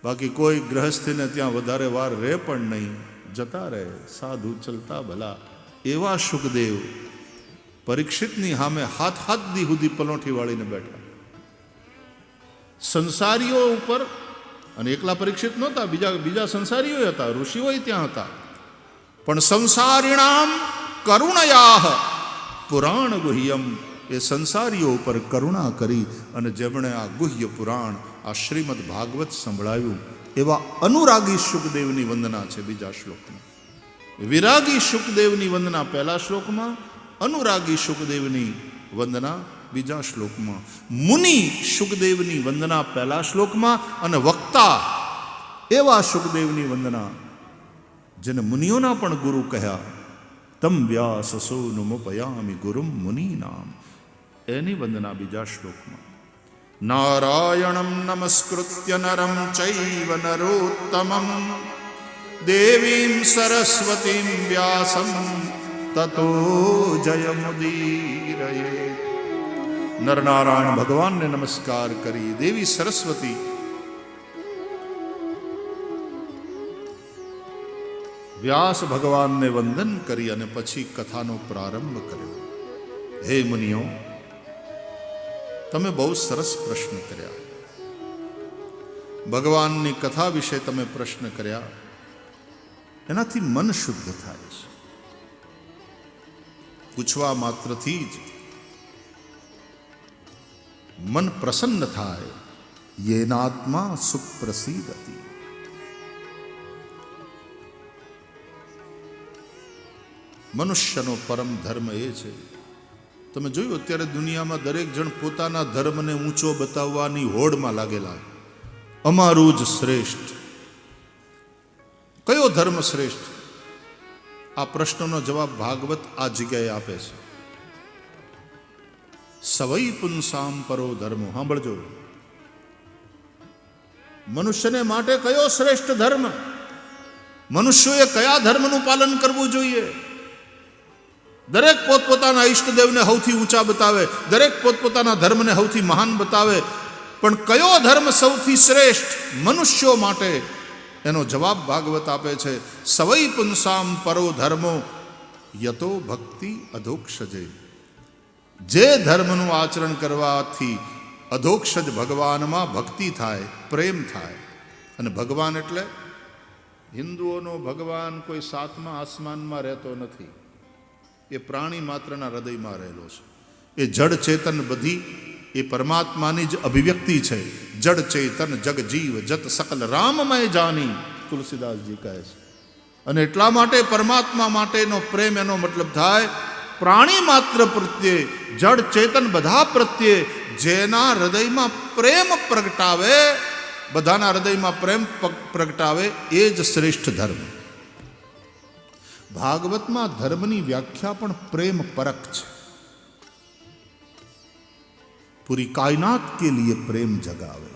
બાકી કોઈ ગ્રહસ્થીને ત્યાં વધારે વાર રહે પણ નહીં, જતા રહે, સાધુ ચલતા ભલા. એવા સુખદેવ પરીક્ષિતની સામે હાથ દી સુધી પલોઠી વાળીને બેઠા. સંસારીઓ ઉપર, અને એકલા પરીક્ષિત નહોતા, બીજા સંસારીઓ હતા, ઋષિઓ ત્યાં હતા, પણ સંસારીણામ કરુણયાહ પુરાણ ગુહ્યમ, એ સંસારીઓ ઉપર કરુણા કરી અને જેમણે આ ગુહ્ય પુરાણ, આ શ્રીમદ ભાગવત સંભળાવ્યું, એવા અનુરાગી સુખદેવની વંદના છે બીજા શ્લોકમાં. વિરાગી સુખદેવની વંદના પહેલા શ્લોકમાં, અનુરાગી સુખદેવની વંદના બીજા શ્લોકમાં. મુનિ સુખદેવની વંદના પહેલા શ્લોકમાં, અને વક્તા એવા સુખદેવની વંદના જેને મુનિઓના પણ ગુરુ કહ્યા, તમ વ્યાસ સોનુમુપયામિ ગુરુમ મુનિનામ, એની વંદના બીજા શ્લોકમાં. નારાયણમ નમસ્કૃત્ય નરમ ચૈવ નરોત્તમમ દેવીમ સરસ્વતીમ વ્યાસમ તતો જયમુદીરયે. નરનારાયણ ભગવાનને નમસ્કાર કરી દેવી સરસ્વતી વ્યાસ ભગવાનને વંદન કરી અને પછી કથાનો પ્રારંભ કર્યો. હે મુનિઓ, તમે બહુ સરસ પ્રશ્ન કર્યા. ભગવાનની કથા વિશે તમે પ્રશ્ન કર્યા, એનાથી મન શુદ્ધ થાય છે. પૂછવા માત્રથી જ મન પ્રસન્ન થાય. યેનાત્મા સુપ્રસીદતિ. મનુષ્યનો પરમ ધર્મ એ છે, તમે જોયું અત્યારે દુનિયામાં દરેક જણ પોતાના ધર્મને ઊંચો બતાવવાની હોડમાં લાગેલા. અમારું જ શ્રેષ્ઠ. કયો ધર્મ શ્રેષ્ઠ? આ પ્રશ્નનો જવાબ ભાગવત આ જગ્યાએ આપે છે. સવૈ પુંસામ પરો ધર્મો. સાંભળજો, મનુષ્યને માટે કયો શ્રેષ્ઠ ધર્મ? મનુષ્યોએ કયા ધર્મનું પાલન કરવું જોઈએ? દરેક પોતપોતાના ઈષ્ટદેવને સૌથી ઊંચા બતાવે, દરેક પોતપોતાના ધર્મને સૌથી મહાન બતાવે, પણ કયો ધર્મ સૌથી શ્રેષ્ઠ મનુષ્યો માટે? એનો જવાબ ભાગવત આપે છે. સવૈ પુંસામ પરો ધર્મો યતો ભક્તિ અધોક્ષજે. જે ધર્મનું આચરણ કરવાથી અધોક્ષજ ભગવાનમાં ભક્તિ થાય, પ્રેમ થાય. અને ભગવાન એટલે હિન્દુઓનો ભગવાન કોઈ સાતમા આસમાનમાં રહેતો નથી, એ પ્રાણી માત્રના હૃદયમાં રહેલો છે. એ જડ ચેતન બધી એ પરમાત્માની જ અભિવ્યક્તિ છે. જડ ચેતન જગ જીવ જત સકલ રામમય જાની, તુલસીદાસજી કહે છે. અને એટલા માટે પરમાત્મા માટેનો પ્રેમ, એનો મતલબ થાય પ્રાણી માત્ર પ્રત્યે, જડ ચેતન બધા પ્રત્યે જેના હૃદયમાં પ્રેમ પ્રગટાવે, બધાના હૃદયમાં પ્રેમ પ્રગટાવે, એ જ શ્રેષ્ઠ ધર્મ. ભાગવતમાં ધર્મની વ્યાખ્યા પણ પ્રેમ પરક છે. પૂરી કાયનાત કે લીએ પ્રેમ જગાવે.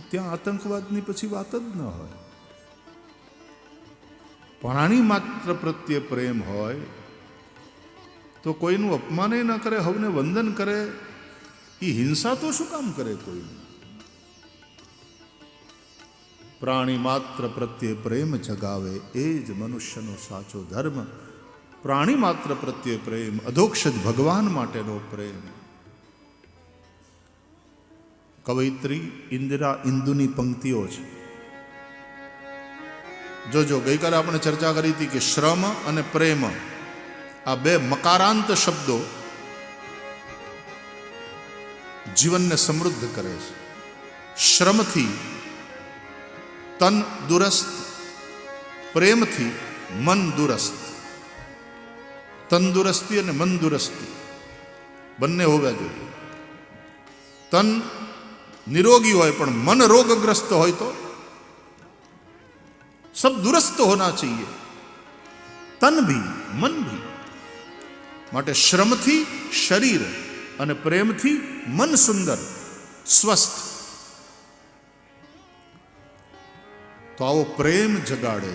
ત્યાં આતંકવાદની પછી વાત જ ન હોય. પ્રાણી માત્ર પ્રત્યે પ્રેમ હોય તો કોઈનું અપમાન ન કરે, હવને વંદન કરે. એ હિંસા તો શું કામ કરે કોઈનું? પ્રાણી માત્ર પ્રત્યે પ્રેમ જગાવે, એ જ મનુષ્યનો સાચો ધર્મ. પ્રાણી માત્ર પ્રત્યે પ્રેમ, અધોક્ષજ ભગવાન માટેનો પ્રેમ. કવયિત્રી ઇન્દિરા ઇન્દુની પંક્તિઓ છે. જોજો, ગઈકાલે આપણે ચર્ચા કરી હતી કે શ્રમ અને પ્રેમ, આ બે મકારાંત શબ્દો જીવનને સમૃદ્ધ કરે છે. શ્રમથી તન દુરસ્ત, પ્રેમથી મન દુરસ્ત. તંદુરસ્તી અને મન દુરસ્તી બંને હોવા જોઈએ. તન નિરોગી હોય પણ મન રોગગ્રસ્ત હોય તો सब दुरुस्त होना चाहिए, तन भी मन भी. માટે શ્રમથી શરીર અને પ્રેમથી મન સુંદર સ્વસ્થ. તો આવો પ્રેમ જગાડે,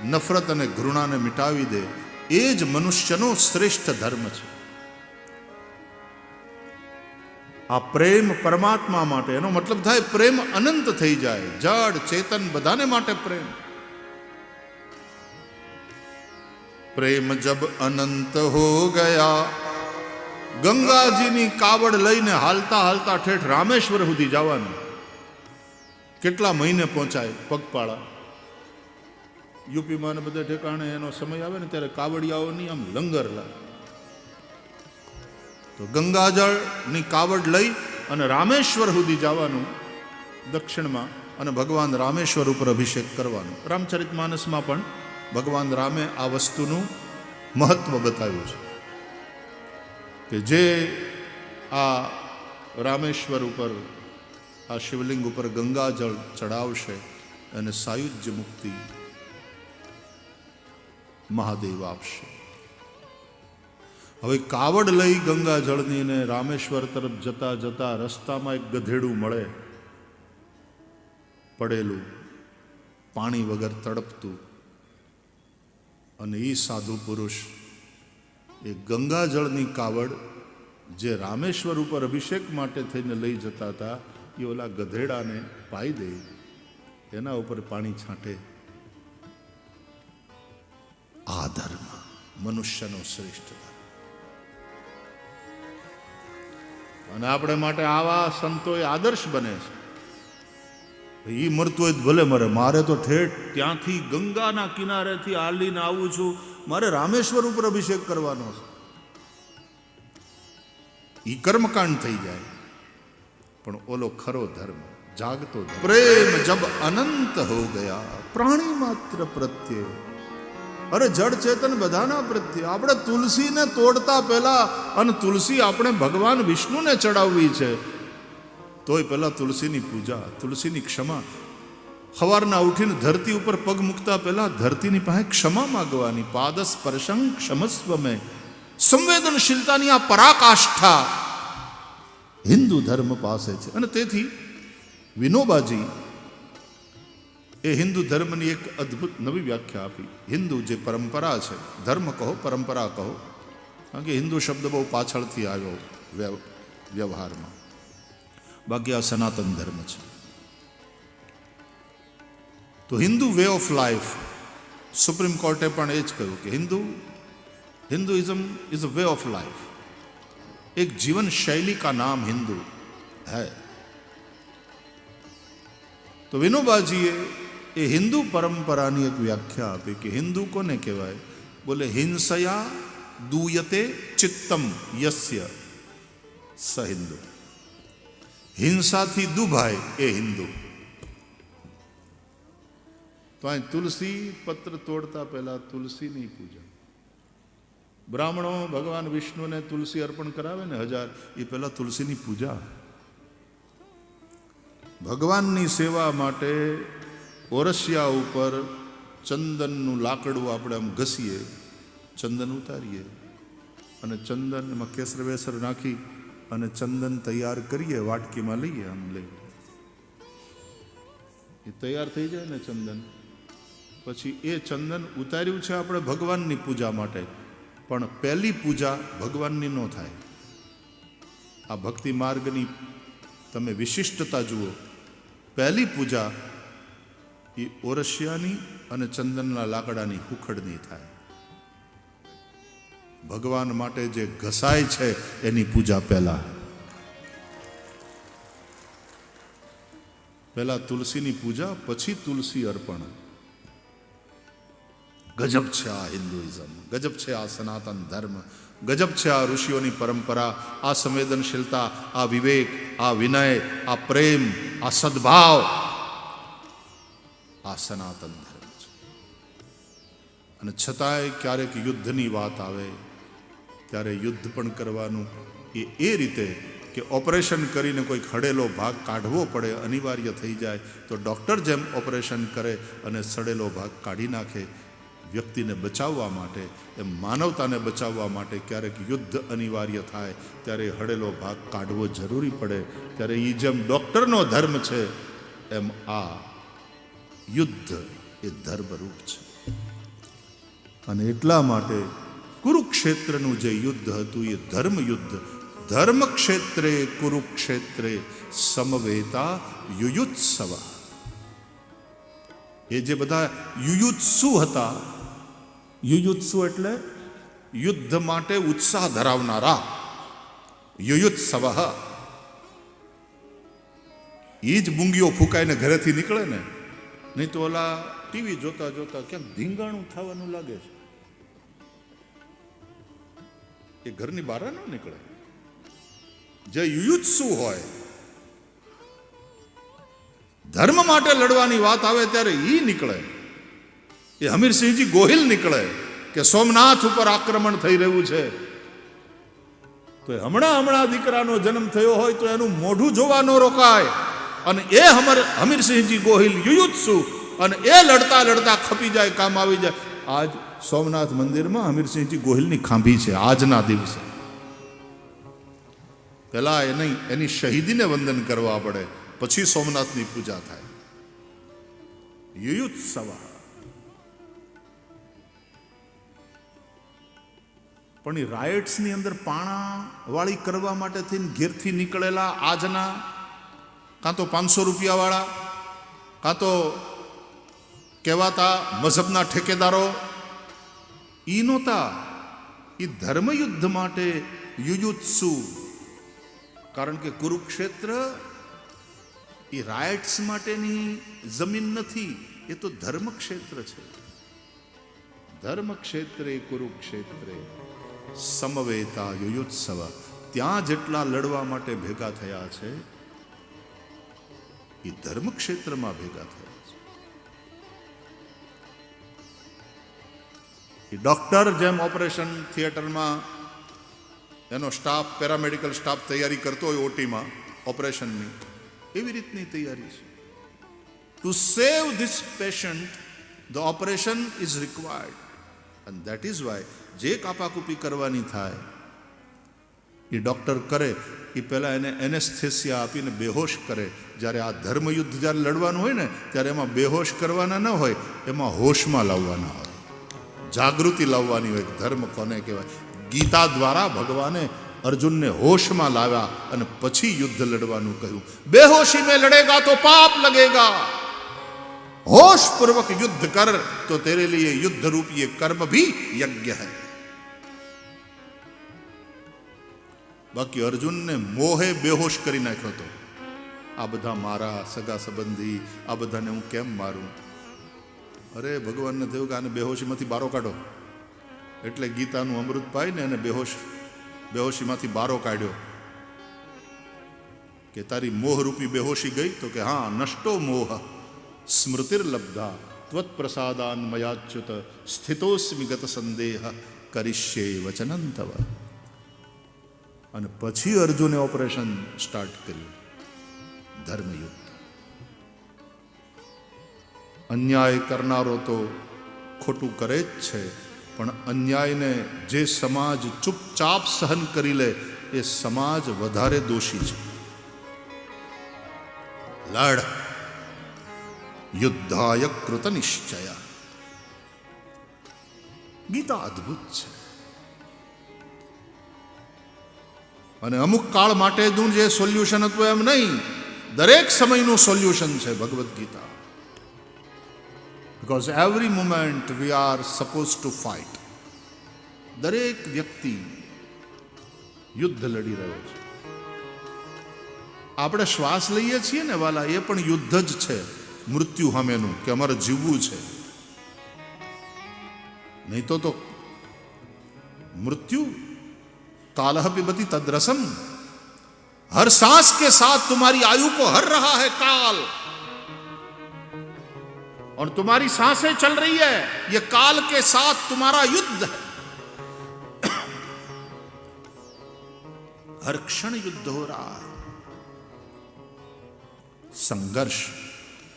નફરત અને ઘૃણાને મિટાવી દે, એ જ મનુષ્યનો શ્રેષ્ઠ ધર્મ છે. આ પ્રેમ પરમાત્મા માટે, એનો મતલબ થાય પ્રેમ અનંત થઈ જાય, જડ ચેતન બધાને માટે પ્રેમ. પ્રેમ જબ અનંત હો ગયા, ગંગાજીની કાવડ લઈને હાલતા હાલતા ઠેઠ રામેશ્વર સુધી જવાનું. કેટલા મહિને પહોંચાય પગપાળા. યુપીમાં ને બધા ઠેકાણે એનો સમય આવે ને ત્યારે કાવડિયાઓની આમ લંગર લાગે. તો ગંગાજળની કાવડ લઈ અને રામેશ્વર સુધી જવાનું દક્ષિણમાં, અને ભગવાન રામેશ્વર ઉપર અભિષેક કરવાનો. રામચરિતમાનસમાં પણ ભગવાન રામે આ વસ્તુનું મહત્વ બતાવ્યું છે કે જે આ રામેશ્વર ઉપર, આ શિવલિંગ ઉપર ગંગાજળ ચડાવશે અને સાયુજ્ય મુક્તિ મહાદેવ આપશે. હવે કાવડ લઈ ગંગાજળની ને રામેશ્વર તરફ જતા જતા રસ્તામાં એક ગધેડું મળે, પડેલું, પાણી વગર તડપતું. અને એ સાધુ પુરુષ એ ગંગાજળની કાવડ જે રામેશ્વર ઉપર અભિષેક માટે થઈને લઈ જતા હતા એ ઓલા ગધેડાને પાઈ દે, એના ઉપર પાણી છાંટે. આ ધર્મ મનુષ્યનો શ્રેષ્ઠ ધર્મ. અને આપણે માટે આવા સંતોએ આદર્શ બને છે. એ મરતું હોય ભલે મરે, મારે તો ઠેઠ ત્યાંથી ગંગાના કિનારેથી હાલીને આવું છું, મારે રામેશ્વર ઉપર અભિષેક કરવાનો છે. ઈ કર્મકાંડ થઈ જાય. પણ ઓલો ખરો ધર્મ, જાગતો ધર્મ. પ્રેમ જબ અનંત હો ગયા, પ્રાણી માત્ર પ્રત્યે, અરે જડ ચેતન બધાના પ્રત્યે. આપણે તુલસીને તોડતા પહેલા, અને તુલસી આપણે ભગવાન વિષ્ણુને ચડાવવી છે, તોય પહેલા તુલસીની પૂજા, તુલસીની ક્ષમા. સવારના ઉઠીને ધરતી ઉપર પગ મૂકતા પહેલા ધરતીની પાસે ક્ષમા માગવાની. પાદ સ્પર્શં ક્ષમસ્વ મેં. સંવેદનશીલતાની આ પરાકાષ્ઠા હિન્દુ ધર્મ પાસે છે. અને તેથી વિનોબાજી એ હિન્દુ ધર્મની એક અદ્ભુત નવી વ્યાખ્યા આપી. હિન્દુ જે પરંપરા છે, ધર્મ કહો પરંપરા કહો, કારણ કે હિન્દુ શબ્દ બહુ પાછળથી આવ્યો વ્યવહારમાં, બાકી આ સનાતન ધર્મ છે. તો Hindu way of life, supreme કોર્ટે પણ એ જ કહ્યું કે Hinduism is a way of life, एक जीवन शैली का नाम हिंदू है. तो विनोबाजीए ये हिंदू परंपरा की एक व्याख्या आपी कि हिंदू कोने कहवाय. बोले हिंसया दूयते चित्तम यस्य स हिंदू. हिंसा थी दुभाय ए हिंदू. तो आ तुलसी पत्र तोड़ता पहला तुलसी नहीं पूजा. બ્રાહ્મણો ભગવાન વિષ્ણુને તુલસી અર્પણ કરાવે ને 1000, એ પહેલા તુલસીની પૂજા. ભગવાનની સેવા માટે ઓરસિયા ઉપર ચંદનનું લાકડું આપણે આમ ઘસીએ, ચંદન ઉતારીએ, અને ચંદન એમાં કેસર વેસર નાખી અને ચંદન તૈયાર કરીએ, વાટકીમાં લઈએ, આમ લઈએ. એ તૈયાર થઈ જાય ને ચંદન, પછી એ ચંદન ઉતાર્યું છે આપણે ભગવાનની પૂજા માટે. પણ પહેલી પૂજા ભગવાનની ન થાય. આ ભક્તિ માર્ગની તમે વિશિષ્ટતા જુઓ. પહેલી પૂજા એ ઓરસિયાની અને ચંદનના લાકડાની હુખડની થાય. ભગવાન માટે જે ઘસાય છે એની પૂજા પહેલા તુલસીની પૂજા, પછી તુલસી અર્પણ. ગજબ છે આ હિન્દુઇઝમ, ગજબ છે આ સનાતન ધર્મ, ગજબ છે આ ઋષિઓની પરંપરા, આ સંવેદનશીલતા, આ વિવેક, આ વિનય, આ પ્રેમ, આ સદભાવ, આ સનાતન ધર્મ છે. અને છતાંય ક્યારેક યુદ્ધની વાત આવે ત્યારે યુદ્ધ પણ કરવાનું એ રીતે કે ઓપરેશન કરીને કોઈ ખડેલો ભાગ કાઢવો પડે, અનિવાર્ય થઈ જાય તો ડૉક્ટર જેમ ઓપરેશન કરે અને સડેલો ભાગ કાઢી નાખે વ્યક્તિને બચાવવા માટે, એમ માનવતાને બચાવવા માટે ક્યારેક યુદ્ધ અનિવાર્ય થાય ત્યારે હડેલો ભાગ કાઢવો જરૂરી પડે. ત્યારે એ જેમ ડૉક્ટરનો ધર્મ છે એમ આ યુદ્ધ એ ધર્મરૂપ છે. અને એટલા માટે કુરુક્ષેત્રનું જે યુદ્ધ હતું એ ધર્મ યુદ્ધ, ધર્મ ક્ષેત્રે કુરુક્ષેત્રે સમવેતા યુયુત્સવ. એ જે બધા યુયુત્સુ હતા, યુયુત્સુ એટલે યુદ્ધ માટે ઉત્સાહ ધરાવનારા, યુયુત્સવ. એ જ બુંગીઓ ફૂંકાઈને ઘરેથી નીકળે ને, નહીં તો ઓલા ટીવી જોતા જોતા ક્યાંક ધીંગાણું થવાનું લાગે છે, એ ઘરની બહાર ન નીકળે. જે યુયુત્સુ હોય, ધર્મ માટે લડવાની વાત આવે ત્યારે એ નીકળે. એ હમીરસિંહજી ગોહિલ નીકળે કે સોમનાથ ઉપર આક્રમણ થઈ રહ્યું છે, તો હમણાં દીકરાનો જન્મ થયો હોય તો એનું મોઢું જોવા ન રોકાય. અને એ હમીરસિંહજી ગોહિલ યુયુત્સુ, અને એ લડતા લડતા ખપી જાય, કામ આવી જાય. આજ સોમનાથ મંદિરમાં હમીરસિંહજી ગોહિલની ખાંભી છે આજના દિવસે. પહેલા એની શહીદીને વંદન કરવા પડે, પછી સોમનાથની પૂજા થાય. યુયુત્સવ. પણ એ રાયટ્સની અંદર પાણા વાળી કરવા માટે થઈને ઘેરથી નીકળેલા આજના કાં તો 500 રૂપિયાવાળા, કાં તો કહેવાતા મઝહબના ઠેકેદારો, ઈ નહોતા. એ ધર્મયુદ્ધ માટે યુયુત્સુ. કારણ કે કુરુક્ષેત્ર એ રાયટ્સ માટેની જમીન નથી, એ તો ધર્મક્ષેત્ર છે. ધર્મક્ષેત્રે કુરુક્ષેત્રે સમવેતા યુયુત્સવ. ત્યાં જેટલા લડવા માટે ભેગા થયા છે, એ ધર્મક્ષેત્રમાં ભેગા થયા છે. એ ડોક્ટર જેમ ઓપરેશન થિયેટરમાં એનો સ્ટાફ, પેરામેડિકલ સ્ટાફ તૈયારી કરતો હોય ઓટીમાં ઓપરેશનની, એવી રીતની તૈયારી છે. To save this patient the operation is required, and that is why જે કાપાકૂપી કરવાની થાય એ ડૉક્ટર કરે એ પહેલાં એને એનેસ્થેસિયા આપીને બેહોશ કરે. જ્યારે આ ધર્મયુદ્ધ જ્યારે લડવાનું હોય ને, ત્યારે એમાં બેહોશ કરવાના ન હોય, એમાં હોશમાં લાવવાના હોય, જાગૃતિ લાવવાની હોય. ધર્મ કોને કહેવાય? ગીતા દ્વારા ભગવાને અર્જુનને હોશમાં લાવ્યા અને પછી યુદ્ધ લડવાનું કહ્યું. બેહોશી મેં લડેગા તો પાપ લગેગા, होश पूर्वक युद्ध कर तो तेरे लिए युद्ध रूपी कर्म भी यज्ञ है. बाकी अर्जुन ने मोहे बेहोश કરી નાખ્યો હતો. આ બધા મારા સગા સંબંધી, આ બધાને હું કેમ મારું? અરે ભગવાનને થયું કે આને બેહોશીમાંથી બારો કાઢો, એટલે ગીતાનું અમૃત પાઈને એને બેહોશીમાંથી બારો કાઢ્યો. કે તારી મોહરૂપી બેહોશી ગઈ? તો કે હા, નષ્ટો મોહ સ્મૃતિર્લબ્ધા ત્વત પ્રસાદાન મયાચ્યુત સ્થિતોસ્મિ ગત સંદેહ કરિષ્યે વચનં તવ. અને પછી અર્જુને ઓપરેશન સ્ટાર્ટ કર્યું, ધર્મયુદ્ધ. અન્યાય કરનારો તો ખોટું કરે જ છે, પણ અન્યાયને જે સમાજ ચૂપચાપ સહન કરી લે એ સમાજ વધારે દોષી છે. લડ યુદ્ધાય કૃત નિશ્ચય. ગીતા અદ્ભુત છે. અને અમુક કાળ માટેનું જે સોલ્યુશન હતું એમ નહીં, દરેક સમયનું સોલ્યુશન છે Bhagavad Gita. Because every moment we are suppose to fight. દરેક વ્યક્તિ યુદ્ધ લડી રહ્યો છે. આપણે શ્વાસ લઈએ છીએ ને વાલા, એ પણ યુદ્ધ જ છે મૃત્યુ સામેનું, કે અમારે જીવવું છે. नहीं तो मृत्यु कालह पिबती तद्रसम. हर सांस के साथ तुम्हारी आयु को हर रहा है काल, और तुम्हारी सांसें चल रही है, ये काल के साथ तुम्हारा युद्ध है. हर क्षण युद्ध हो रहा है. संघर्ष,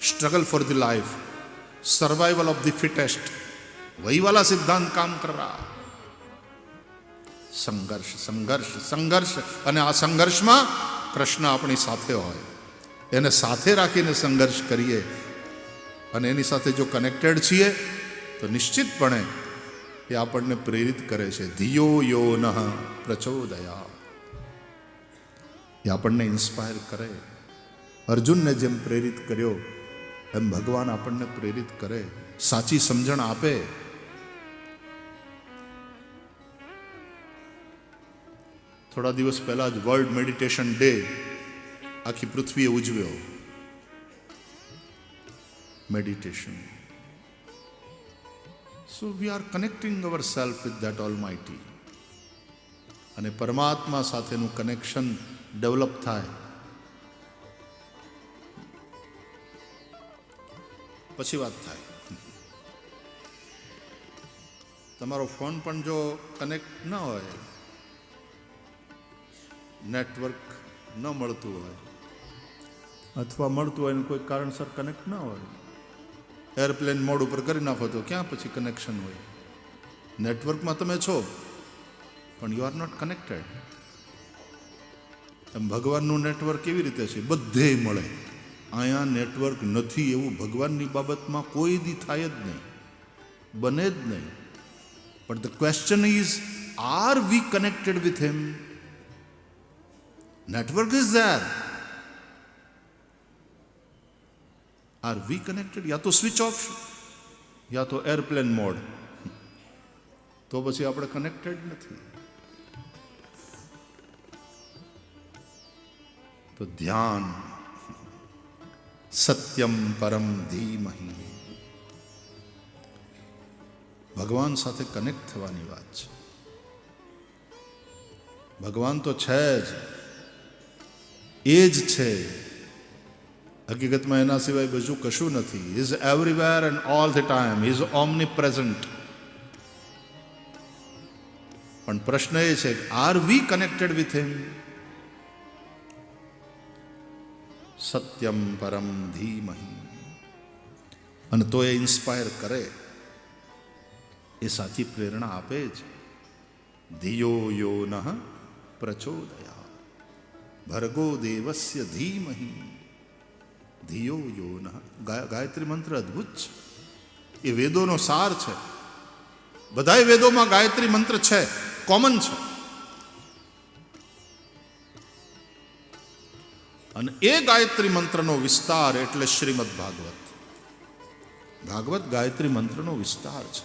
struggle for the life, survival of the fittest, वही वाला सिद्धांत काम कर रहा. संघर्ष संघर्ष संघर्ष. અને આ સંઘર્ષમાં કૃષ્ણ આપણી સાથે હોય, એને સાથે રાખીને સંઘર્ષ કરીએ અને એની સાથે જો કનેક્ટેડ છીએ તો નિશ્ચિતપણે એ આપણને પ્રેરિત કરે છે. ધિયો યો નઃ પ્રચોદયા. એ આપણને ઇન્સ્પાયર કરે. અર્જુનને જેમ પ્રેરિત કર્યો એમ ભગવાન આપણને પ્રેરિત કરે, સાચી સમજણ આપે. થોડા દિવસ પહેલા જ વર્લ્ડ મેડિટેશન ડે આખી પૃથ્વીએ ઉજવ્યો. Meditation. So we are connecting our self with that almighty. અને પરમાત્મા સાથેનું કનેક્શન ડેવલપ થાય પછી વાત થાય. તમારો ફોન પણ જો કનેક્ટ ન હોય, નેટવર્ક ન મળતું હોય, અથવા મળતું હોય ને કોઈ કારણસર કનેક્ટ ન હોય, એરપ્લેન મોડ ઉપર કરી નાખો તો ક્યાં પછી કનેક્શન હોય? નેટવર્કમાં તમે છો પણ યુ આર નોટ કનેક્ટેડ. એમ ભગવાનનું નેટવર્ક કેવી રીતે છે? બધે મળે. અહીંયા નેટવર્ક નથી એવું ભગવાનની બાબતમાં કોઈ દી થાય જ નહીં, બને જ નહીં. But the question is, are we connected with him? Network is there. Are we connected? યા તો સ્વિચ ઓફ, યા તો એરપ્લેન મોડ, તો પછી આપણે કનેક્ટેડ નથી. તો ધ્યાન, સત્યમ પરમ ધીમહિ, ભગવાન સાથે કનેક્ટ થવાની વાત છે. ભગવાન તો છે જ, એ જ છે. હકીકતમાં એના સિવાય બીજું કશું નથી. Is everywhere and all the time, is omnipresent. પણ પ્રશ્ન એ છે, are we connected with him? સત્યમ પરમ ધીમહિ. અને તો એ ઇન્સ્પાયર કરે, એ સાચી પ્રેરણા આપે જ. ધિયો યો નઃ પ્રચોદયાત્ ભર્ગો દેવસ્ય ધીમહિ ધિયો યો નઃ. ગાયત્રી મંત્ર અદ્ભુત છે. એ વેદોનો સાર છે. બધાય વેદોમાં ગાયત્રી મંત્ર છે, કોમન છે. અને એ ગાયત્રી મંત્રનો વિસ્તાર એટલે શ્રીમદ ભાગવત. ભાગવત ગાયત્રી મંત્રનો વિસ્તાર છે.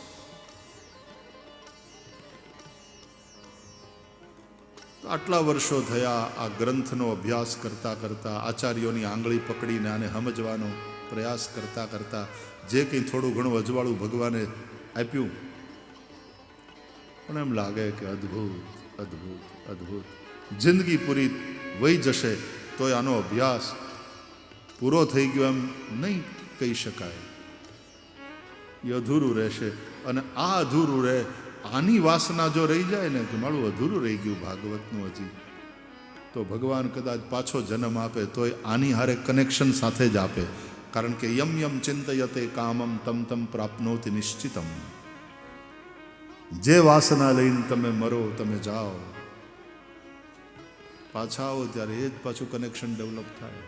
આટલા વર્ષો થયા આ ગ્રંથનો અભ્યાસ કરતા કરતા, આચાર્યોની આંગળી પકડીને આને સમજવાનો પ્રયાસ કરતા કરતા, જે કંઈ થોડું ઘણું અજવાળું ભગવાને આપ્યું, પણ એમ લાગે કે અદ્ભુત અદ્ભુત અદ્ભુત. જિંદગી પૂરી વહી જશે તોય આનો અભ્યાસ પૂરો થઈ ગયો એમ નહીં કહી શકાય. એ અધૂરું રહેશે. અને આ અધૂરું રહે, આની વાસના જો રહી જાય ને કે મારું અધૂરું રહી ગયું ભાગવતનું હજી, તો ભગવાન કદાચ પાછો જન્મ આપે તોય આની હારે કનેક્શન સાથે જ આપે. કારણ કે યમ યમ ચિંતયતે કામમ તમ તમ પ્રાપ્નોતિ નિશ્ચિતમ. જે વાસના લઈને તમે મરો, તમે જાઓ, પાછા આવો ત્યારે એ જ પાછું કનેક્શન ડેવલપ થાય.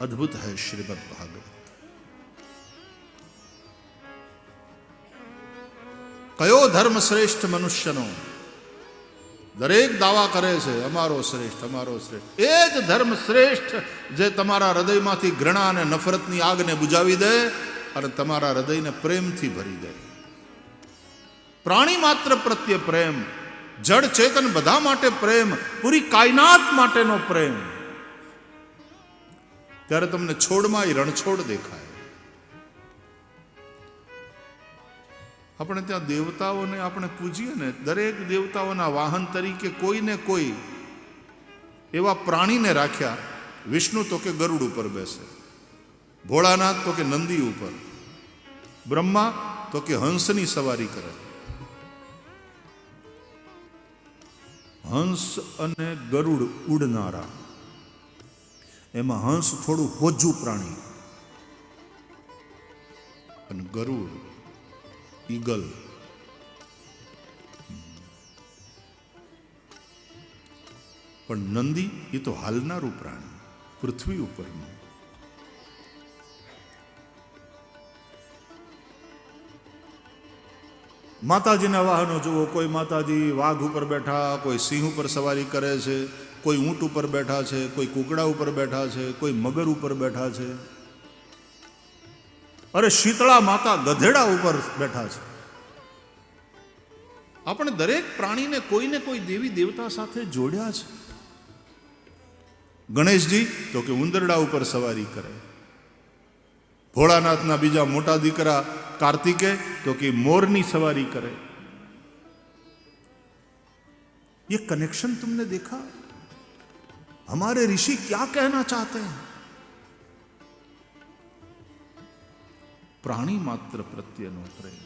અદ્ભુત હૈ શ્રીમદ ભાગવત. કયો ધર્મ શ્રેષ્ઠ મનુષ્યનો? દરેક દાવા કરે છે અમારો શ્રેષ્ઠ, અમારો શ્રેષ્ઠ. એ જ ધર્મ શ્રેષ્ઠ જે તમારા હૃદયમાંથી ઘૃણા અને નફરતની આગને બુજાવી દે અને તમારા હૃદયને પ્રેમથી ભરી દે. પ્રાણી માત્ર પ્રત્યે પ્રેમ, જડ ચેતન બધા માટે પ્રેમ, પૂરી કાયનાત માટેનો પ્રેમ. ત્યારે તમને છોડમાં રણછોડ દેખાય. આપણે ત્યાં દેવતાઓને આપણે પૂજીએ ને, દરેક દેવતાઓના વાહન તરીકે કોઈને કોઈ એવા પ્રાણીને રાખ્યા. વિષ્ણુ તો કે ગરુડ ઉપર બેસે, ભોળાનાથ તો કે નંદી ઉપર, બ્રહ્મા તો કે હંસની સવારી કરે. હંસ અને ગરુડ ઉડનારા, એમાં હંસ થોડું હોજું પ્રાણી અને ગરુડ ઈગલ. પણ નંદી એ તો હાલનારું પ્રાણી, પૃથ્વી ઉપરનું. માતાજીના વાહનો જુઓ, કોઈ માતાજી વાઘ ઉપર બેઠા, કોઈ સિંહ ઉપર સવારી કરે છે, કોઈ ઊંટ ઉપર બેઠા છે, કોઈ કુકડા ઉપર બેઠા છે, કોઈ મગર ઉપર બેઠા છે. અરે શીતળા માતા ગધેડા ઉપર બેઠા છે. આપણે દરેક પ્રાણીને કોઈને કોઈ દેવી દેવતા સાથે જોડ્યા છે. ગણેશજી તો કે ઉંદરડા ઉપર સવારી કરે. ભોળાનાથના બીજા મોટા દીકરા कार्तिके तो कि मोरनी सवारी करे. ये कनेक्शन तुमने देखा? हमारे ऋषि क्या कहना चाहते हैं? प्राणी मात्र प्रत्येनो प्रेम.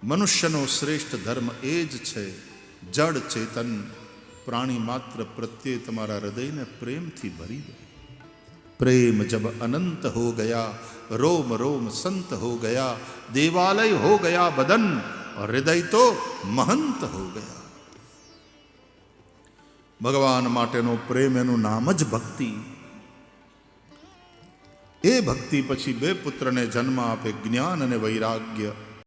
मनुष्यनो श्रेष्ठ धर्म ए ज छे जड़ चेतन प्राणी मात्र प्रत्यय तमारा हृदय ने प्रेम थी भरी दे. प्रेम जब अनंत हो गया रोम रोम संत हो गया, देवालय हो गया बदन और हृदय तो महंत हो गया. भगवान माटेनो प्रेम एनु नाम ज भक्ति. ए भक्ति पछी बे पुत्र ने जन्म आपे ज्ञान अने वैराग्य.